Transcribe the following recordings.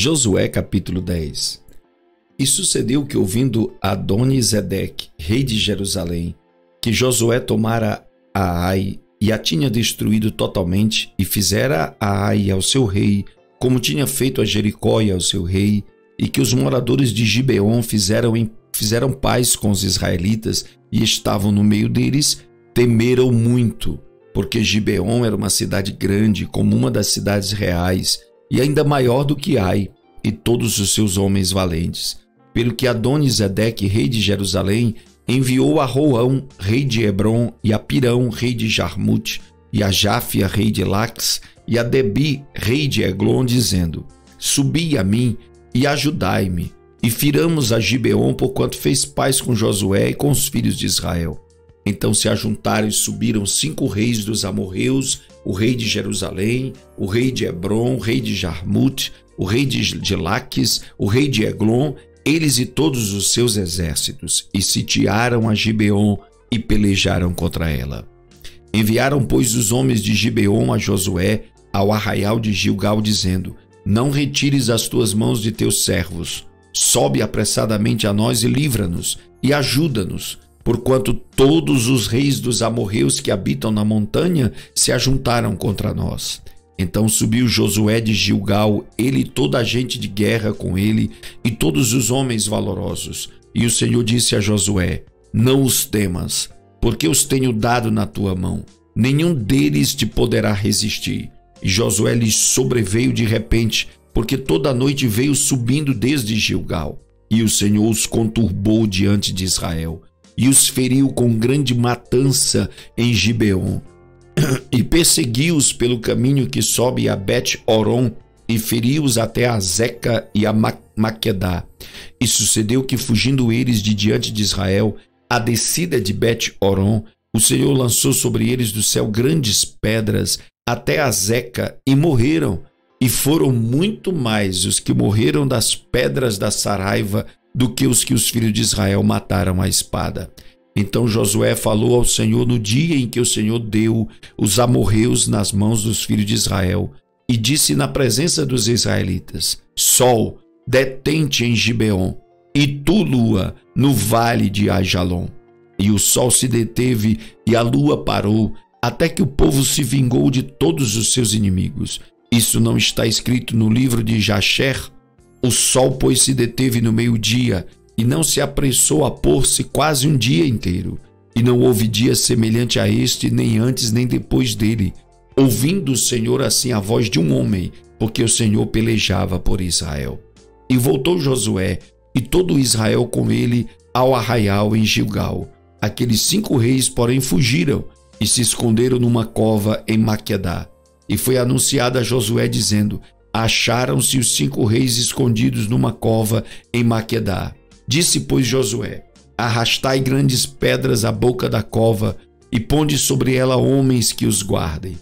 Josué capítulo 10. E sucedeu que, ouvindo Adoni-Zedeque, rei de Jerusalém, que Josué tomara a Ai e a tinha destruído totalmente, e fizera a Ai ao seu rei, como tinha feito a Jericó e ao seu rei, e que os moradores de Gibeon fizeram paz com os israelitas e estavam no meio deles, temeram muito, porque Gibeon era uma cidade grande, como uma das cidades reais, e ainda maior do que Ai, e todos os seus homens valentes. Pelo que Adoni-Zedeque, rei de Jerusalém, enviou a Roão, rei de Hebron, e a Pirão, rei de Jarmute, e a Jáfia, rei de Lax, e a Debi, rei de Eglon, dizendo: Subi a mim e ajudai-me, e firamos a Gibeon, porquanto fez paz com Josué e com os filhos de Israel. Então se ajuntaram e subiram 5 reis dos amorreus, o rei de Jerusalém, o rei de Hebron, o rei de Jarmute, o rei de Laques, o rei de Eglon, eles e todos os seus exércitos, e sitiaram a Gibeon e pelejaram contra ela. Enviaram, pois, os homens de Gibeon a Josué ao arraial de Gilgal, dizendo: Não retires as tuas mãos de teus servos, sobe apressadamente a nós e livra-nos, e ajuda-nos, porquanto todos os reis dos amorreus que habitam na montanha se ajuntaram contra nós. Então subiu Josué de Gilgal, ele e toda a gente de guerra com ele, e todos os homens valorosos. E o Senhor disse a Josué: Não os temas, porque os tenho dado na tua mão. Nenhum deles te poderá resistir. E Josué lhes sobreveio de repente, porque toda a noite veio subindo desde Gilgal. E o Senhor os conturbou diante de Israel, e os feriu com grande matança em Gibeon. E persegui-os pelo caminho que sobe a Bet-Horon, e feri-os até a Zeca e a Maquedá. E sucedeu que, fugindo eles de diante de Israel, a descida de Bet-Horon, o Senhor lançou sobre eles do céu grandes pedras até a Zeca, e morreram. E foram muito mais os que morreram das pedras da Saraiva do que os filhos de Israel mataram à espada. Então Josué falou ao Senhor no dia em que o Senhor deu os amorreus nas mãos dos filhos de Israel, e disse na presença dos israelitas: Sol, detente em Gibeon, e tu, lua, no vale de Aijalon. E o sol se deteve e a lua parou, até que o povo se vingou de todos os seus inimigos. Isso não está escrito no livro de Jasher? O sol, pois, se deteve no meio-dia, e não se apressou a pôr-se quase um dia inteiro. E não houve dia semelhante a este, nem antes nem depois dele, ouvindo o Senhor assim a voz de um homem, porque o Senhor pelejava por Israel. E voltou Josué, e todo Israel com ele, ao arraial em Gilgal. Aqueles 5 reis, porém, fugiram, e se esconderam numa cova em Maquedá. E foi anunciado a Josué, dizendo: Acharam-se os 5 reis escondidos numa cova em Maquedá. Disse, pois, Josué: Arrastai grandes pedras à boca da cova, e ponde sobre ela homens que os guardem.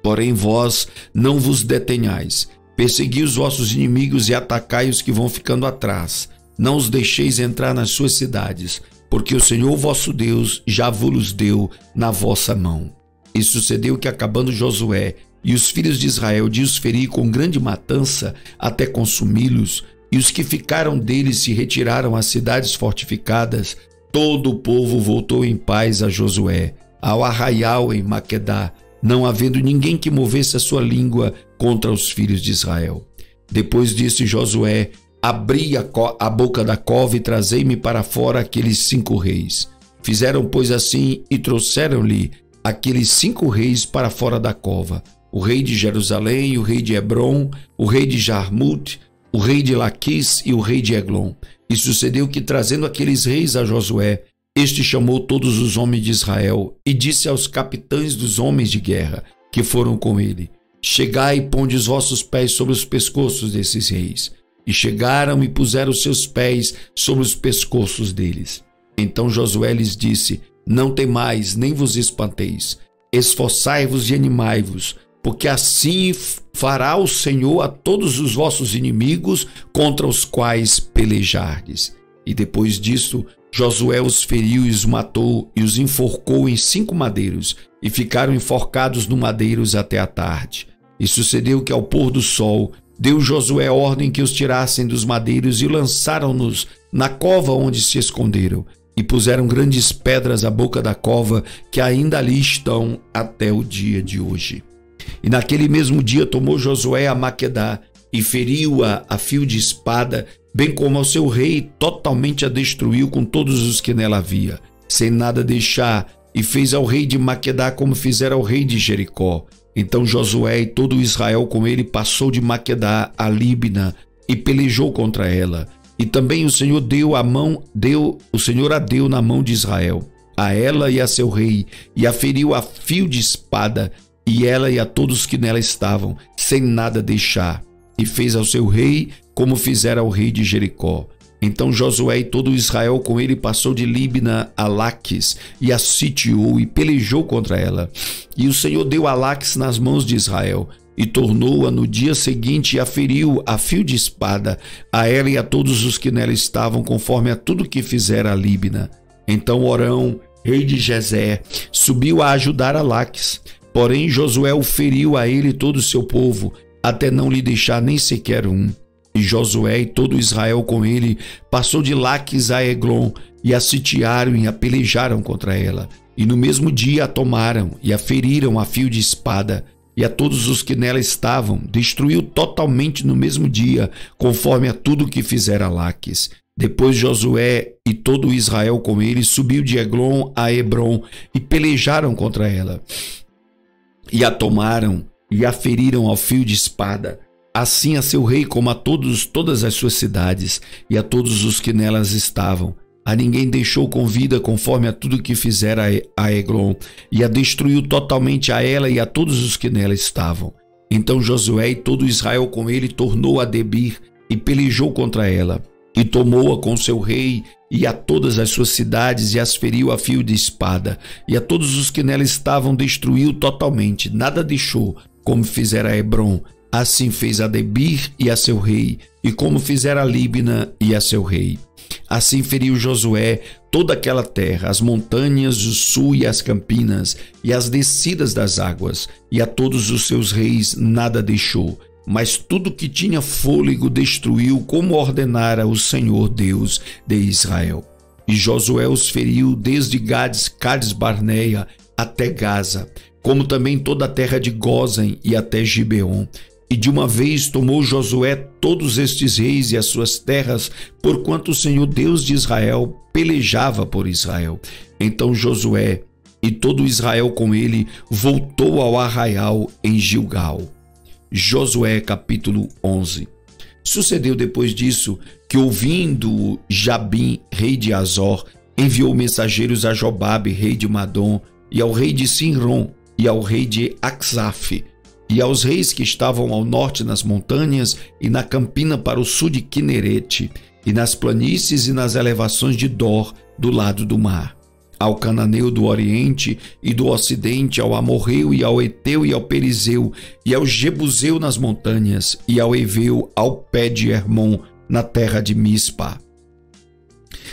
Porém vós não vos detenhais, persegui os vossos inimigos e atacai os que vão ficando atrás. Não os deixeis entrar nas suas cidades, porque o Senhor vosso Deus já vos deu na vossa mão. E sucedeu que, acabando Josué e os filhos de Israel de os ferir com grande matança, até consumi-los, e os que ficaram deles se retiraram às cidades fortificadas, todo o povo voltou em paz a Josué, ao arraial em Maquedá, não havendo ninguém que movesse a sua língua contra os filhos de Israel. Depois disse Josué: Abri a boca da cova e trazei-me para fora aqueles 5 reis. Fizeram, pois, assim, e trouxeram-lhe aqueles 5 reis para fora da cova: o rei de Jerusalém, o rei de Hebron, o rei de Jarmute, o rei de Laquis e o rei de Eglon. E sucedeu que, trazendo aqueles reis a Josué, este chamou todos os homens de Israel e disse aos capitães dos homens de guerra que foram com ele: Chegai e ponde os vossos pés sobre os pescoços desses reis. E chegaram e puseram os seus pés sobre os pescoços deles. Então Josué lhes disse: Não temais, nem vos espanteis. Esforçai-vos e animai-vos, porque assim fará o Senhor a todos os vossos inimigos contra os quais pelejardes. E depois disso, Josué os feriu e os matou, e os enforcou em 5 madeiros, e ficaram enforcados no madeiros até a tarde. E sucedeu que, ao pôr do sol, deu Josué ordem que os tirassem dos madeiros e lançaram-nos na cova onde se esconderam. E puseram grandes pedras à boca da cova, que ainda ali estão até o dia de hoje. E naquele mesmo dia tomou Josué a Maquedá e feriu-a a fio de espada, bem como ao seu rei, totalmente a destruiu com todos os que nela havia, sem nada deixar, e fez ao rei de Maquedá como fizera ao rei de Jericó. Então Josué e todo Israel com ele passou de Maquedá a Líbina e pelejou contra ela. E também o Senhor a deu na mão de Israel, a ela e a seu rei, e a feriu a fio de espada, e ela e a todos que nela estavam, sem nada deixar. E fez ao seu rei como fizera ao rei de Jericó. Então Josué e todo Israel com ele passou de Líbina a Laques, e a sitiou e pelejou contra ela. E o Senhor deu a Laques nas mãos de Israel, e tornou-a no dia seguinte e a feriu a fio de espada, a ela e a todos os que nela estavam, conforme a tudo que fizera a Líbina. Então Orão, rei de Gezer, subiu a ajudar a Laques. Porém Josué o feriu a ele e todo o seu povo, até não lhe deixar nem sequer um. E Josué e todo Israel com ele passou de Laques a Eglon, e a sitiaram e a pelejaram contra ela. E no mesmo dia a tomaram e a feriram a fio de espada, e a todos os que nela estavam destruiu totalmente no mesmo dia, conforme a tudo que fizera Laques. Depois Josué e todo Israel com ele subiu de Eglon a Hebrom e pelejaram contra ela. E a tomaram e a feriram ao fio de espada, assim a seu rei como a todas as suas cidades e a todos os que nelas estavam. A ninguém deixou com vida, conforme a tudo que fizera a Eglon, e a destruiu totalmente a ela e a todos os que nela estavam. Então Josué e todo Israel com ele tornou a Debir e pelejou contra ela, e tomou-a com seu rei e a todas as suas cidades, e as feriu a fio de espada, e a todos os que nela estavam destruiu totalmente, nada deixou, como fizera a Hebrom. Assim fez a Debir e a seu rei, e como fizera a Líbina e a seu rei. Assim feriu Josué toda aquela terra, as montanhas, o sul e as campinas, e as descidas das águas, e a todos os seus reis nada deixou, mas tudo que tinha fôlego destruiu, como ordenara o Senhor Deus de Israel. E Josué os feriu desde Cades Barneia até Gaza, como também toda a terra de Gósen e até Gibeon. E de uma vez tomou Josué todos estes reis e as suas terras, porquanto o Senhor Deus de Israel pelejava por Israel. Então Josué e todo Israel com ele voltou ao arraial em Gilgal. Josué capítulo 11. Sucedeu depois disso que, ouvindo Jabim, rei de Azor, enviou mensageiros a Jobabe, rei de Madom, e ao rei de Sinrom, e ao rei de Aksaf, e aos reis que estavam ao norte nas montanhas e na campina para o sul de Quinerete, e nas planícies e nas elevações de Dor, do lado do mar, ao cananeu do oriente e do ocidente, ao amorreu e ao eteu e ao perizeu, e ao jebuseu nas montanhas, e ao eveu ao pé de Hermon, na terra de Mispa.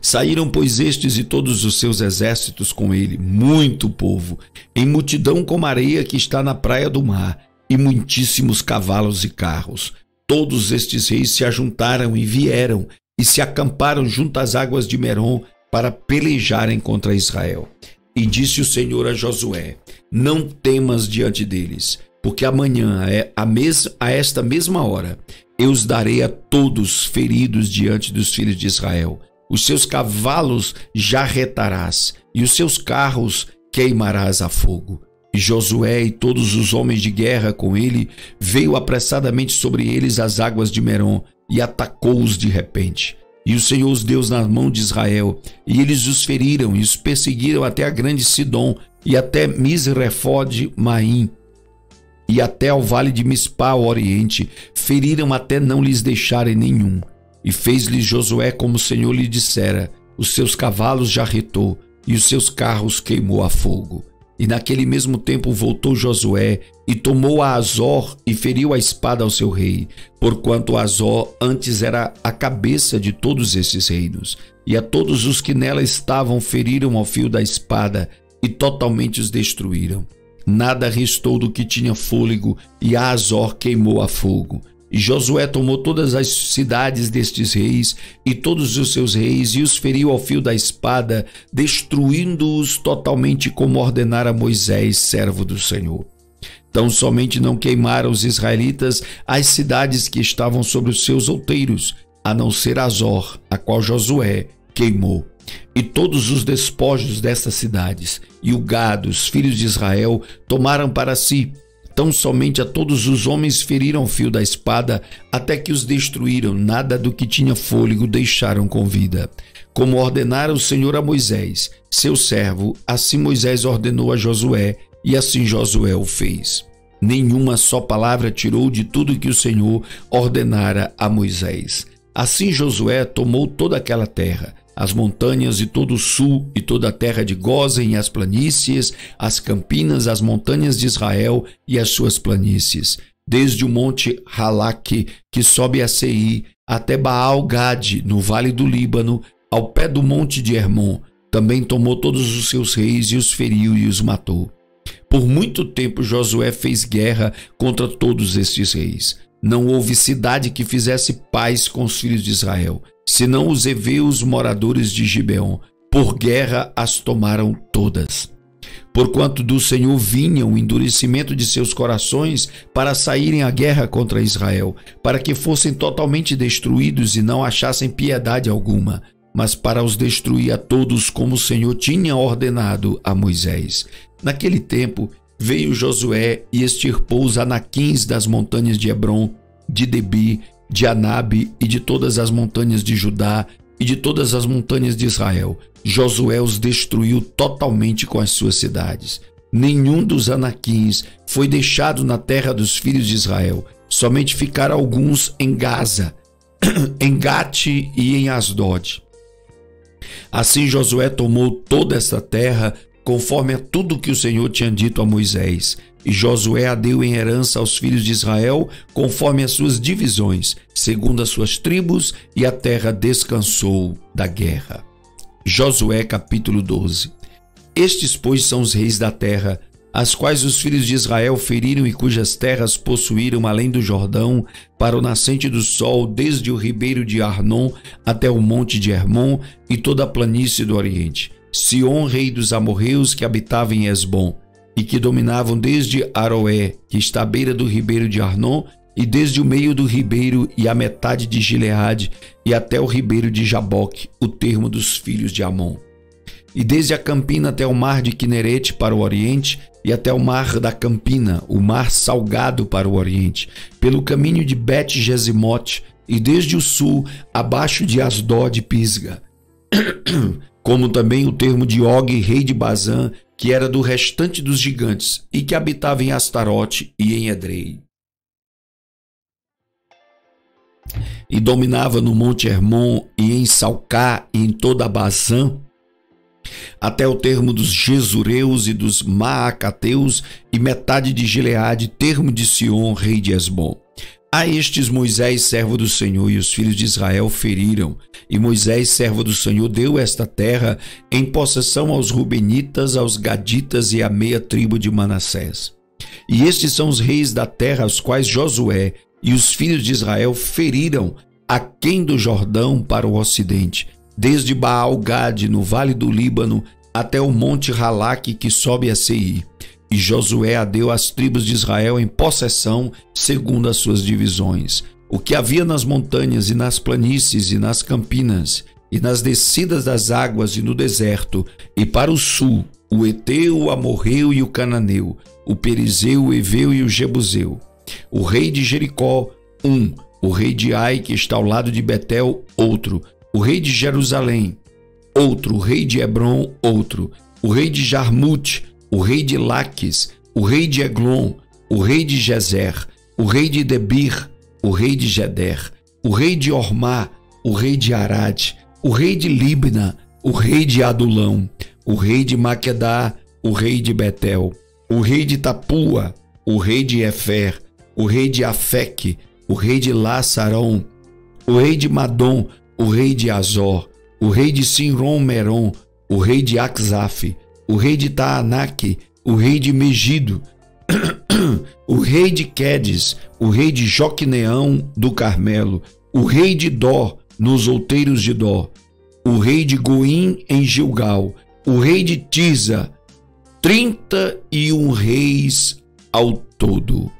Saíram, pois, estes e todos os seus exércitos com ele, muito povo, em multidão como a areia que está na praia do mar, e muitíssimos cavalos e carros. Todos estes reis se ajuntaram e vieram, e se acamparam junto às águas de Merom, para pelejarem contra Israel. E disse o Senhor a Josué: não temas diante deles, porque amanhã, a esta mesma hora, eu os darei a todos feridos diante dos filhos de Israel. Os seus cavalos jarretarás, e os seus carros queimarás a fogo. E Josué e todos os homens de guerra com ele veio apressadamente sobre eles as águas de Merom, e atacou-os de repente. E o Senhor os deu na mão de Israel, e eles os feriram e os perseguiram até a grande Sidom, e até Misrefode-Maim, e até ao vale de Mispá ao oriente, feriram até não lhes deixarem nenhum. E fez-lhes Josué como o Senhor lhe dissera: os seus cavalos jarretou, e os seus carros queimou a fogo. E naquele mesmo tempo voltou Josué e tomou a Azor e feriu a espada ao seu rei, porquanto Azor antes era a cabeça de todos esses reinos. E a todos os que nela estavam feriram ao fio da espada e totalmente os destruíram. Nada restou do que tinha fôlego, e a Azor queimou a fogo. E Josué tomou todas as cidades destes reis e todos os seus reis e os feriu ao fio da espada, destruindo-os totalmente, como ordenara Moisés, servo do Senhor. Tão somente não queimaram os israelitas as cidades que estavam sobre os seus outeiros, a não ser Azor, a qual Josué queimou. E todos os despojos destas cidades e o gado, os filhos de Israel, tomaram para si. Tão somente a todos os homens feriram o fio da espada, até que os destruíram, nada do que tinha fôlego deixaram com vida. Como ordenara o Senhor a Moisés, seu servo, assim Moisés ordenou a Josué, e assim Josué o fez. Nenhuma só palavra tirou de tudo que o Senhor ordenara a Moisés. Assim Josué tomou toda aquela terra, as montanhas e todo o sul, e toda a terra de Gósen e as planícies, as campinas, as montanhas de Israel e as suas planícies, desde o monte Halaque, que sobe a Seir, até Baal-Gade, no vale do Líbano, ao pé do monte de Hermon. Também tomou todos os seus reis e os feriu e os matou. Por muito tempo Josué fez guerra contra todos estes reis. Não houve cidade que fizesse paz com os filhos de Israel, senão os heveus moradores de Gibeon. Por guerra as tomaram todas. Porquanto do Senhor vinha o endurecimento de seus corações para saírem à guerra contra Israel, para que fossem totalmente destruídos e não achassem piedade alguma, mas para os destruir a todos, como o Senhor tinha ordenado a Moisés. Naquele tempo veio Josué e extirpou os anaquins das montanhas de Hebron, de Debi, de Anabe e de todas as montanhas de Judá e de todas as montanhas de Israel. Josué os destruiu totalmente com as suas cidades. Nenhum dos anaquins foi deixado na terra dos filhos de Israel. Somente ficaram alguns em Gaza, em Gate e em Asdod. Assim Josué tomou toda esta terra, conforme a tudo que o Senhor tinha dito a Moisés. E Josué a deu em herança aos filhos de Israel, conforme as suas divisões, segundo as suas tribos, e a terra descansou da guerra. Josué capítulo 12. Estes, pois, são os reis da terra, as quais os filhos de Israel feriram e cujas terras possuíram além do Jordão, para o nascente do sol, desde o ribeiro de Arnon até o monte de Hermon e toda a planície do Oriente. Sion, rei dos amorreus, que habitava em Esbom, e que dominavam desde Aroé, que está à beira do ribeiro de Arnon, e desde o meio do ribeiro e a metade de Gileade, e até o ribeiro de Jaboque, o termo dos filhos de Amon. E desde a Campina até o mar de Quinerete para o Oriente, e até o mar da Campina, o mar salgado para o Oriente, pelo caminho de Bet-Gesimote, e desde o sul, abaixo de Asdod e Pisga, como também o termo de Og, rei de Bazã, que era do restante dos gigantes, e que habitava em Astarote e em Edrei. E dominava no monte Hermon, e em Salcá, e em toda a Bazã, até o termo dos Gesureus e dos Maacateus, e metade de Gileade, termo de Sion, rei de Esbom. A estes Moisés, servo do Senhor, e os filhos de Israel feriram. E Moisés, servo do Senhor, deu esta terra em possessão aos Rubenitas, aos Gaditas e à meia tribo de Manassés. E estes são os reis da terra, aos quais Josué e os filhos de Israel feriram aquém do Jordão para o ocidente, desde Baal-Gade, no vale do Líbano, até o monte Halaque, que sobe a Seir. E Josué a deu às tribos de Israel em possessão, segundo as suas divisões. O que havia nas montanhas e nas planícies e nas campinas, e nas descidas das águas e no deserto, e para o sul, o Eteu, o Amorreu e o Cananeu, o Perizeu, o Eveu e o Jebuseu. O rei de Jericó, um. O rei de Ai, que está ao lado de Betel, outro. O rei de Jerusalém, outro. O rei de Hebron, outro. O rei de Jarmute, o rei de Laques, o rei de Eglon, o rei de Gezer, o rei de Debir, o rei de Geder, o rei de Ormá, o rei de Arad, o rei de Libna, o rei de Adulão, o rei de Maquedá, o rei de Betel, o rei de Tapua, o rei de Efer, o rei de Afeque, o rei de Lassarão, o rei de Madom, o rei de Azor, o rei de Sinrom-Meron, o rei de Axaf, o rei de Taanaque, o rei de Megido, o rei de Quedes, o rei de Joqueneão do Carmelo, o rei de Dó nos outeiros de Dó, o rei de Goim em Gilgal, o rei de Tisa, 31 reis ao todo.